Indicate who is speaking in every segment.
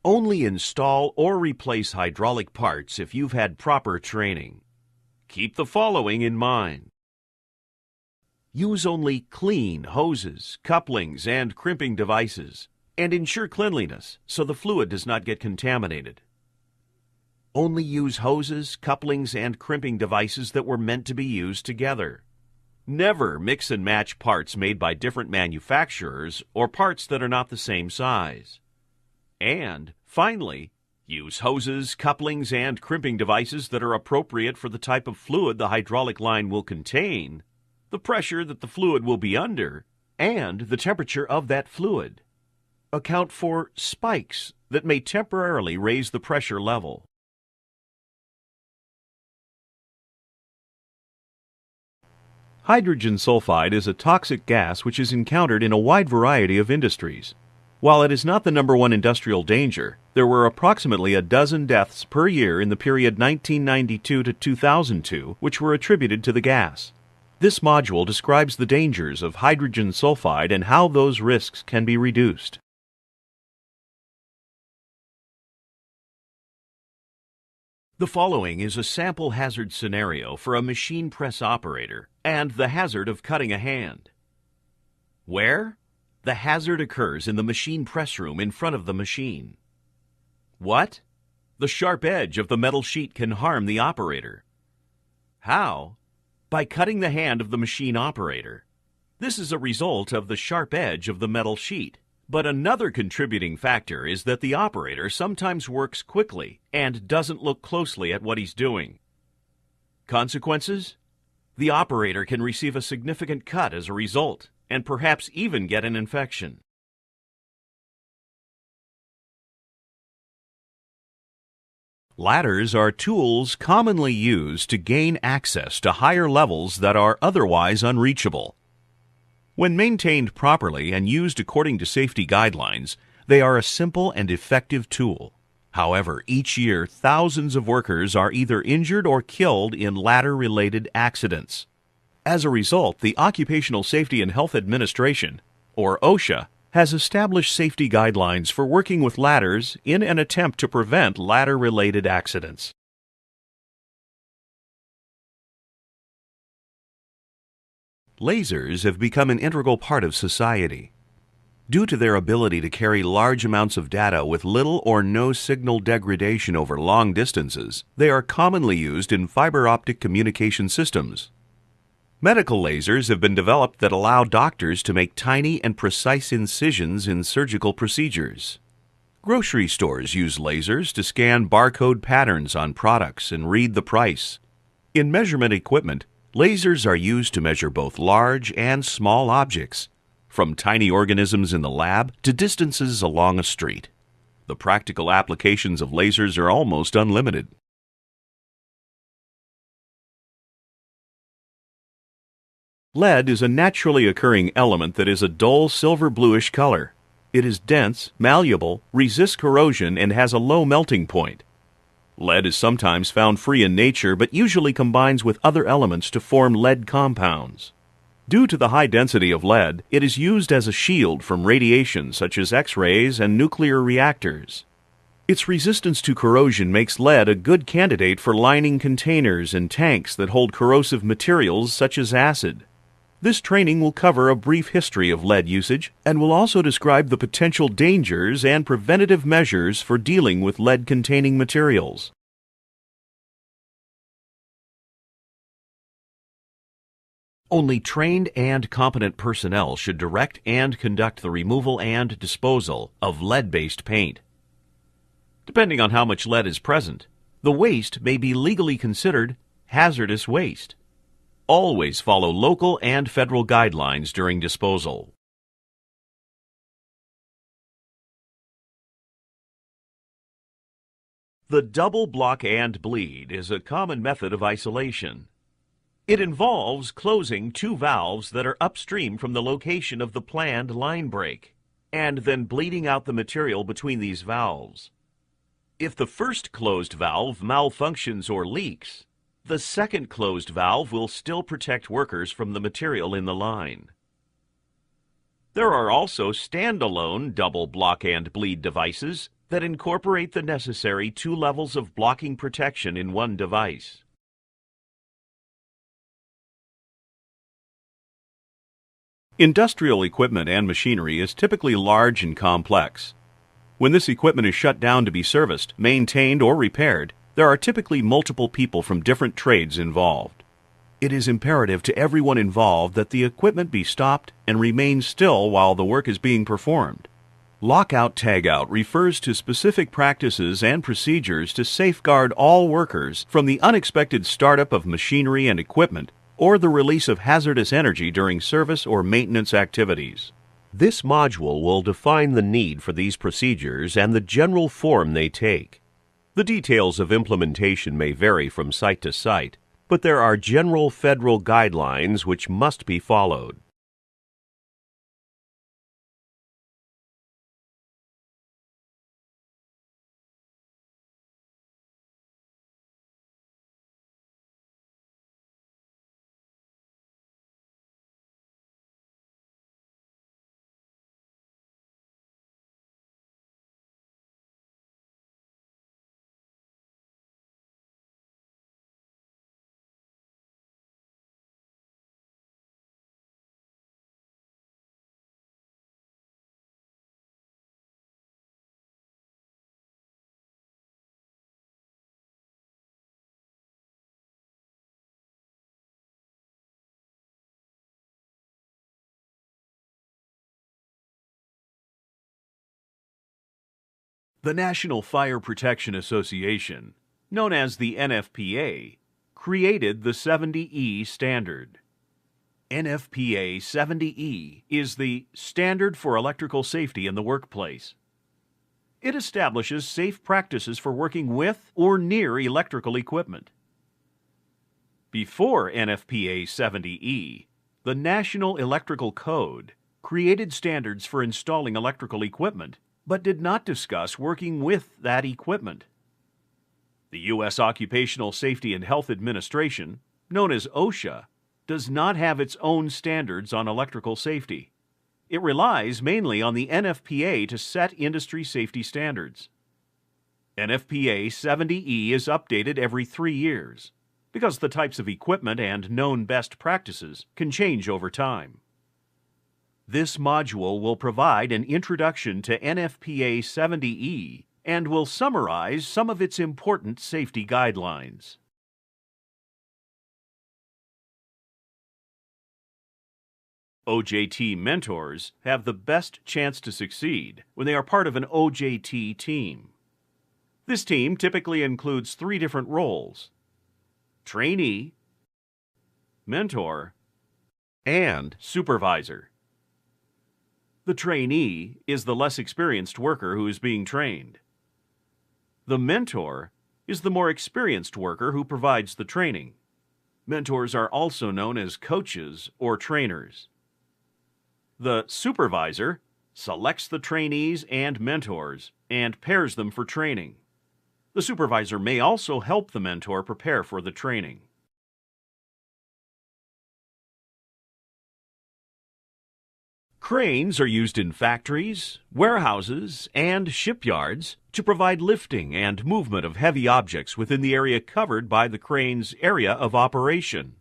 Speaker 1: Only install or replace hydraulic parts if you've had proper training. Keep the following in mind. Use only clean hoses, couplings, and crimping devices, and ensure cleanliness so the fluid does not get contaminated. Only use hoses, couplings, and crimping devices that were meant to be used together. Never mix and match parts made by different manufacturers or parts that are not the same size. And, finally, use hoses, couplings, and crimping devices that are appropriate for the type of fluid the hydraulic line will contain, the pressure that the fluid will be under, and the temperature of that fluid. Account for spikes that may temporarily raise the pressure level. Hydrogen sulfide is a toxic gas which is encountered in a wide variety of industries. While it is not the #1 industrial danger, there were approximately a dozen deaths per year in the period 1992 to 2002 which were attributed to the gas. This module describes the dangers of hydrogen sulfide and how those risks can be reduced. The following is a sample hazard scenario for a machine press operator and the hazard of cutting a hand. Where? The hazard occurs in the machine press room in front of the machine. What? The sharp edge of the metal sheet can harm the operator. How? By cutting the hand of the machine operator. This is a result of the sharp edge of the metal sheet. But another contributing factor is that the operator sometimes works quickly and doesn't look closely at what he's doing. Consequences? The operator can receive a significant cut as a result, and perhaps even get an infection. Ladders are tools commonly used to gain access to higher levels that are otherwise unreachable. When maintained properly and used according to safety guidelines, they are a simple and effective tool. However, each year thousands of workers are either injured or killed in ladder-related accidents. As a result, the Occupational Safety and Health Administration, or OSHA, has established safety guidelines for working with ladders in an attempt to prevent ladder-related accidents. Lasers have become an integral part of society. Due to their ability to carry large amounts of data with little or no signal degradation over long distances, they are commonly used in fiber optic communication systems. Medical lasers have been developed that allow doctors to make tiny and precise incisions in surgical procedures. Grocery stores use lasers to scan barcode patterns on products and read the price. In measurement equipment, lasers are used to measure both large and small objects, from tiny organisms in the lab to distances along a street. The practical applications of lasers are almost unlimited. Lead is a naturally occurring element that is a dull silver-bluish color. It is dense, malleable, resists corrosion, and has a low melting point. Lead is sometimes found free in nature, but usually combines with other elements to form lead compounds. Due to the high density of lead, it is used as a shield from radiation such as X-rays and nuclear reactors. Its resistance to corrosion makes lead a good candidate for lining containers and tanks that hold corrosive materials such as acid. This training will cover a brief history of lead usage and will also describe the potential dangers and preventative measures for dealing with lead-containing materials. Only trained and competent personnel should direct and conduct the removal and disposal of lead-based paint. Depending on how much lead is present, the waste may be legally considered hazardous waste. Always follow local and federal guidelines during disposal. The double block and bleed is a common method of isolation. It involves closing two valves that are upstream from the location of the planned line break, and then bleeding out the material between these valves. If the first closed valve malfunctions or leaks, the second closed valve will still protect workers from the material in the line. There are also standalone double block and bleed devices that incorporate the necessary 2 levels of blocking protection in one device. Industrial equipment and machinery is typically large and complex. When this equipment is shut down to be serviced, maintained, or repaired, there are typically multiple people from different trades involved. It is imperative to everyone involved that the equipment be stopped and remain still while the work is being performed. Lockout-tagout refers to specific practices and procedures to safeguard all workers from the unexpected startup of machinery and equipment or the release of hazardous energy during service or maintenance activities. This module will define the need for these procedures and the general form they take. The details of implementation may vary from site to site, but there are general federal guidelines which must be followed. The National Fire Protection Association, known as the NFPA, created the 70E standard. NFPA 70E is the Standard for Electrical Safety in the Workplace. It establishes safe practices for working with or near electrical equipment. Before NFPA 70E, the National Electrical Code created standards for installing electrical equipment, but did not discuss working with that equipment. The U.S. Occupational Safety and Health Administration, known as OSHA, does not have its own standards on electrical safety. It relies mainly on the NFPA to set industry safety standards. NFPA 70E is updated every 3 years because the types of equipment and known best practices can change over time. This module will provide an introduction to NFPA 70E and will summarize some of its important safety guidelines. OJT mentors have the best chance to succeed when they are part of an OJT team. This team typically includes 3 different roles: trainee, mentor, and supervisor. The trainee is the less experienced worker who is being trained. The mentor is the more experienced worker who provides the training. Mentors are also known as coaches or trainers. The supervisor selects the trainees and mentors and pairs them for training. The supervisor may also help the mentor prepare for the training. Cranes are used in factories, warehouses, and shipyards to provide lifting and movement of heavy objects within the area covered by the crane's area of operation.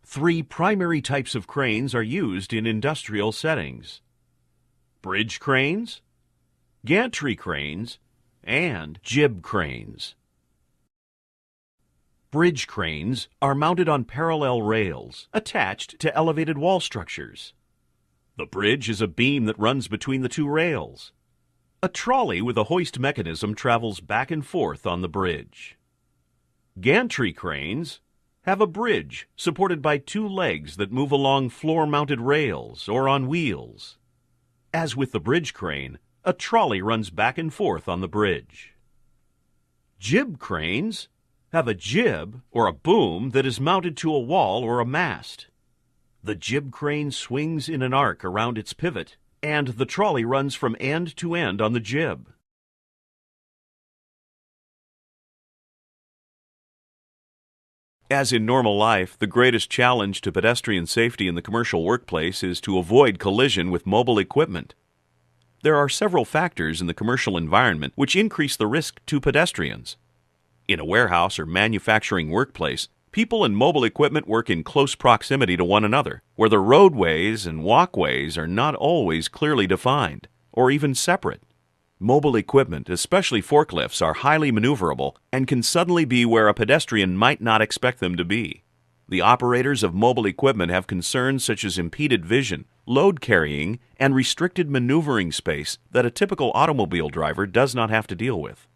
Speaker 1: 3 primary types of cranes are used in industrial settings: bridge cranes, gantry cranes, and jib cranes. Bridge cranes are mounted on parallel rails attached to elevated wall structures. The bridge is a beam that runs between the 2 rails. A trolley with a hoist mechanism travels back and forth on the bridge. Gantry cranes have a bridge supported by 2 legs that move along floor-mounted rails or on wheels. As with the bridge crane, a trolley runs back and forth on the bridge. Jib cranes have a jib or a boom that is mounted to a wall or a mast. The jib crane swings in an arc around its pivot, and the trolley runs from end to end on the jib. As in normal life, the greatest challenge to pedestrian safety in the commercial workplace is to avoid collision with mobile equipment. There are several factors in the commercial environment which increase the risk to pedestrians. In a warehouse or manufacturing workplace, people and mobile equipment work in close proximity to one another, where the roadways and walkways are not always clearly defined, or even separate. Mobile equipment, especially forklifts, are highly maneuverable and can suddenly be where a pedestrian might not expect them to be. The operators of mobile equipment have concerns such as impeded vision, load carrying, and restricted maneuvering space that a typical automobile driver does not have to deal with.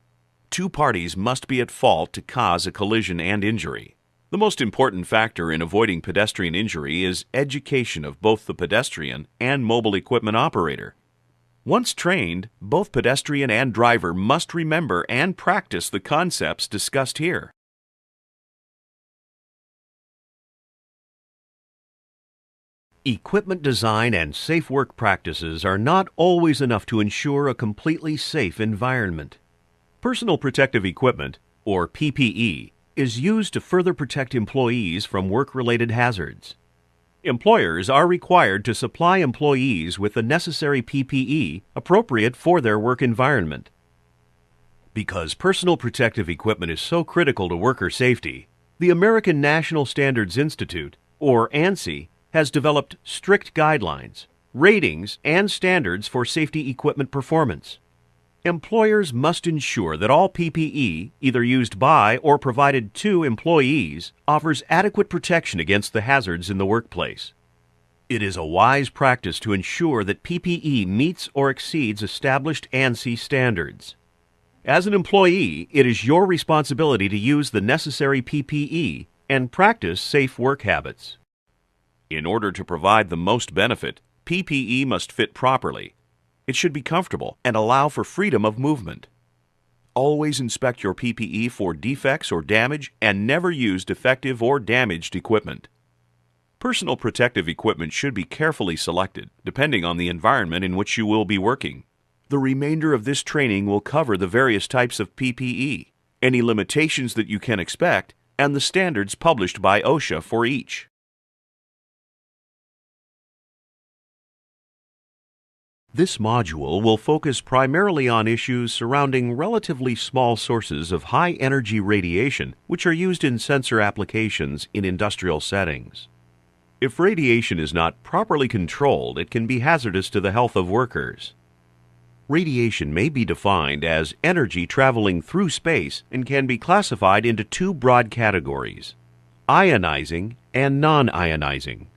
Speaker 1: Two parties must be at fault to cause a collision and injury. The most important factor in avoiding pedestrian injury is education of both the pedestrian and mobile equipment operator. Once trained, both pedestrian and driver must remember and practice the concepts discussed here. Equipment design and safe work practices are not always enough to ensure a completely safe environment. Personal protective equipment, or PPE, is used to further protect employees from work-related hazards. Employers are required to supply employees with the necessary PPE appropriate for their work environment. Because personal protective equipment is so critical to worker safety, the American National Standards Institute, or ANSI, has developed strict guidelines, ratings, and standards for safety equipment performance. Employers must ensure that all PPE, either used by or provided to employees, offers adequate protection against the hazards in the workplace. It is a wise practice to ensure that PPE meets or exceeds established ANSI standards. As an employee, it is your responsibility to use the necessary PPE and practice safe work habits. In order to provide the most benefit, PPE must fit properly. It should be comfortable and allow for freedom of movement. Always inspect your PPE for defects or damage and never use defective or damaged equipment. Personal protective equipment should be carefully selected, depending on the environment in which you will be working. The remainder of this training will cover the various types of PPE, any limitations that you can expect, and the standards published by OSHA for each. This module will focus primarily on issues surrounding relatively small sources of high-energy radiation which are used in sensor applications in industrial settings. If radiation is not properly controlled, it can be hazardous to the health of workers. Radiation may be defined as energy traveling through space and can be classified into two broad categories: ionizing and non-ionizing.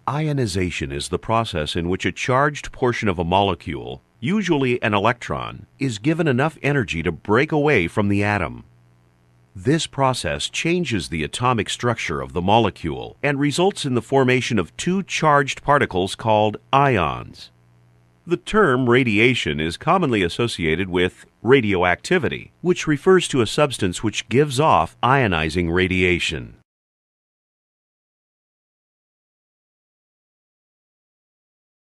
Speaker 1: Ionization is the process in which a charged portion of a molecule, usually an electron, is given enough energy to break away from the atom. This process changes the atomic structure of the molecule and results in the formation of two charged particles called ions. The term radiation is commonly associated with radioactivity, which refers to a substance which gives off ionizing radiation.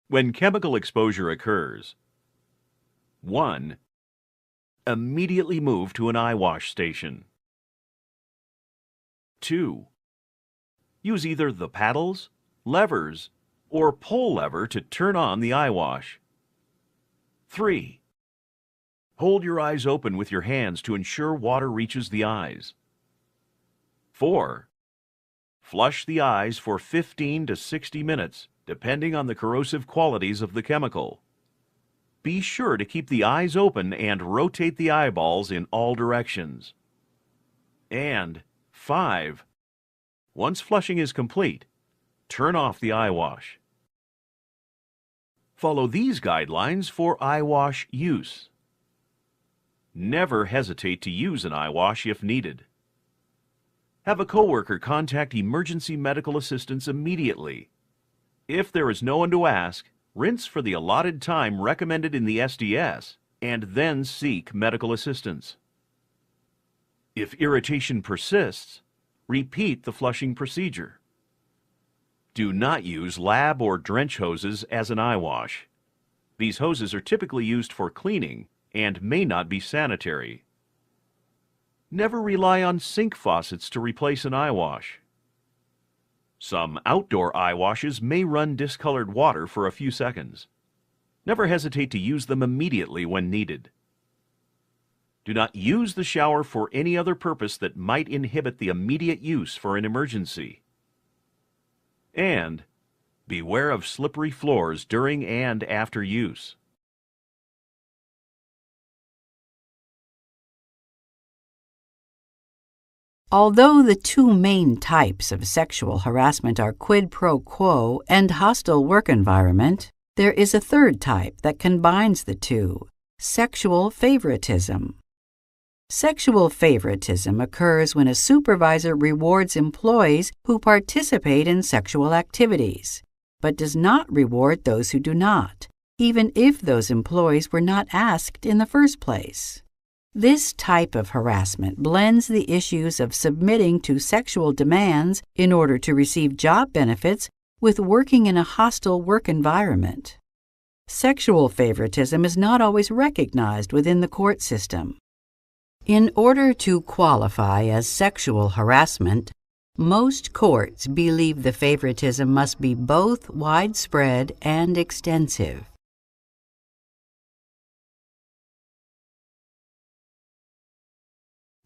Speaker 1: When chemical exposure occurs, 1. Immediately move to an eyewash station. 2. Use either the paddles, levers, or pull lever to turn on the eyewash. 3. Hold your eyes open with your hands to ensure water reaches the eyes. 4. Flush the eyes for 15 to 60 minutes, depending on the corrosive qualities of the chemical. Be sure to keep the eyes open and rotate the eyeballs in all directions. And 5. Once flushing is complete, turn off the eyewash. Follow these guidelines for eyewash use. Never hesitate to use an eyewash if needed. Have a coworker contact emergency medical assistance immediately. If there is no one to ask, rinse for the allotted time recommended in the SDS and then seek medical assistance. If irritation persists, repeat the flushing procedure. Do not use lab or drench hoses as an eyewash. These hoses are typically used for cleaning and may not be sanitary. Never rely on sink faucets to replace an eyewash. Some outdoor eyewashes may run discolored water for a few seconds. Never hesitate to use them immediately when needed. Do not use the shower for any other purpose that might inhibit the immediate use for an emergency. And beware of slippery floors during and after use.
Speaker 2: Although the two main types of sexual harassment are quid pro quo and hostile work environment, there is a third type that combines the two: sexual favoritism. Sexual favoritism occurs when a supervisor rewards employees who participate in sexual activities, but does not reward those who do not, even if those employees were not asked in the first place. This type of harassment blends the issues of submitting to sexual demands in order to receive job benefits with working in a hostile work environment. Sexual favoritism is not always recognized within the court system. In order to qualify as sexual harassment, most courts believe the favoritism must be both widespread and extensive.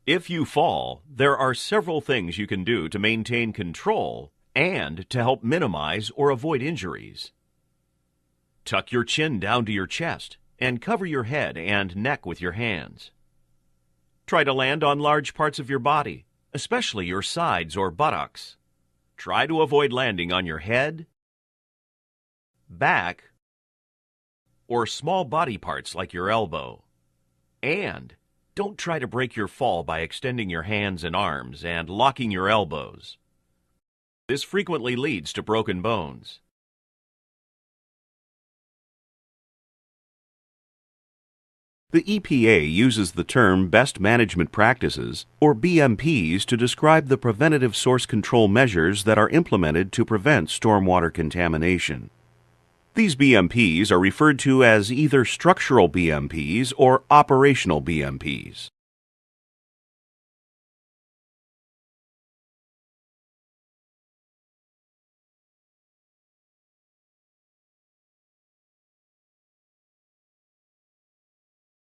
Speaker 1: If you fall, there are several things you can do to maintain control and to help minimize or avoid injuries. Tuck your chin down to your chest and cover your head and neck with your hands. Try to land on large parts of your body, especially your sides or buttocks. Try to avoid landing on your head, back, or small body parts like your elbow. And don't try to break your fall by extending your hands and arms and locking your elbows. This frequently leads to broken bones. The EPA uses the term Best Management Practices, or BMPs, to describe the preventative source control measures that are implemented to prevent stormwater contamination. These BMPs are referred to as either structural BMPs or operational BMPs.